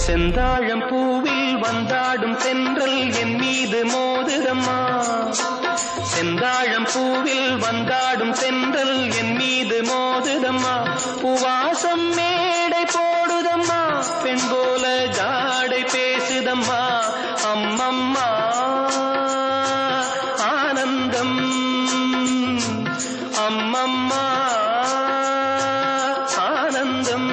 செந்தாழம் பூவில் வந்தாடும் தென்றல் என் மீது மோதுதம்மா. செந்தாழம் பூவில் வந்தாடும் தென்றல் என் மீது மோதுதம்மா. பூவாசம் மேடை போடுதம்மா, பெண் போல ஜாடை பேசுதம்மா. அம்மம்மா ஆனந்தம், அம்மம்மா ஆனந்தம்.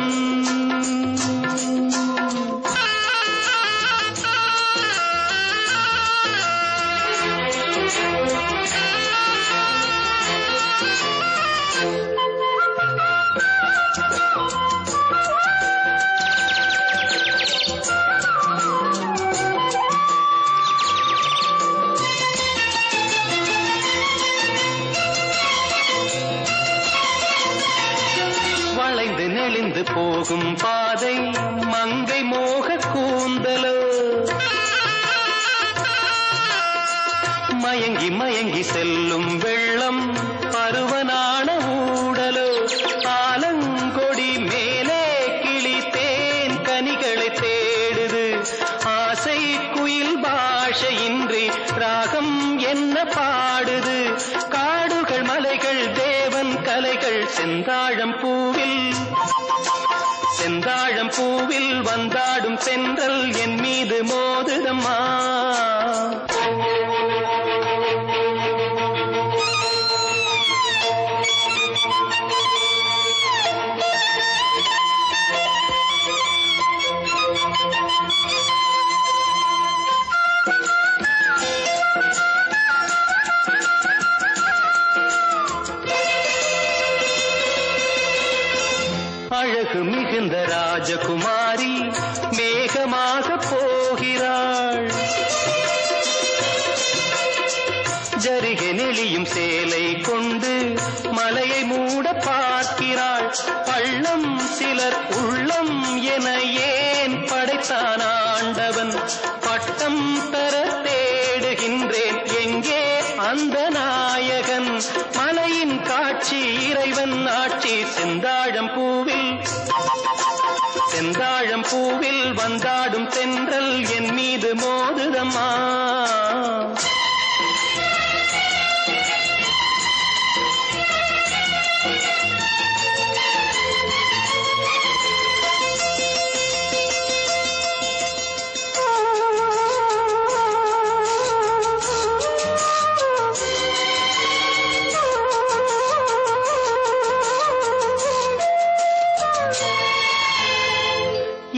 வளைந்து நெளிந்து போகும் பாதை மங்கை மோக கூந்தலோ, மயங்கி மயங்கி செல்லும் வெள்ளம் பருவனான ஊடலோ. ஆலங்கொடி மேலே கிளி தேன் கனிகளை தேடுது, ஆசை குயில் பாஷையின்றி ராகம் என்ன பாடுது. காடுகள் மலைகள் தேவன் கலைகள் செந்தாழம் பூவில், செந்தாழம் பூவில் வந்தாடும் தென்றல் என் மீது மோதுதம்மா. அழகு மிகுந்த ராஜகுமாரி மேகமாக போகிறாள், ஜரிகை நெளியும் சேலை கொண்டு மலையை மூட பார்க்கிறாள். பள்ளம் சிலர் உள்ளம் என ஏன் படைத்தான் ஆண்டவன், பட்டம் பெற தேடுகின்றேன் எங்கே அந்த நாயகன். மலையின் காட்சி இறைவன் ஆட்சி செந்தாழம் பூவில், செந்தாழம் பூவில் வந்தாடும் தென்றல் என் மீது மோதுதம்மா.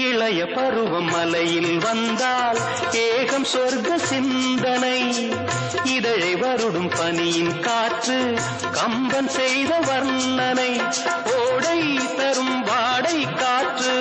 இளைய பருவம் மலையில் வந்தால் ஏகம் சொர்க்க சிந்தனை, இதழை வருடும் பனியின் காற்று கம்பன் செய்த வர்ணனை. ஓடை தரும் வாடை காற்று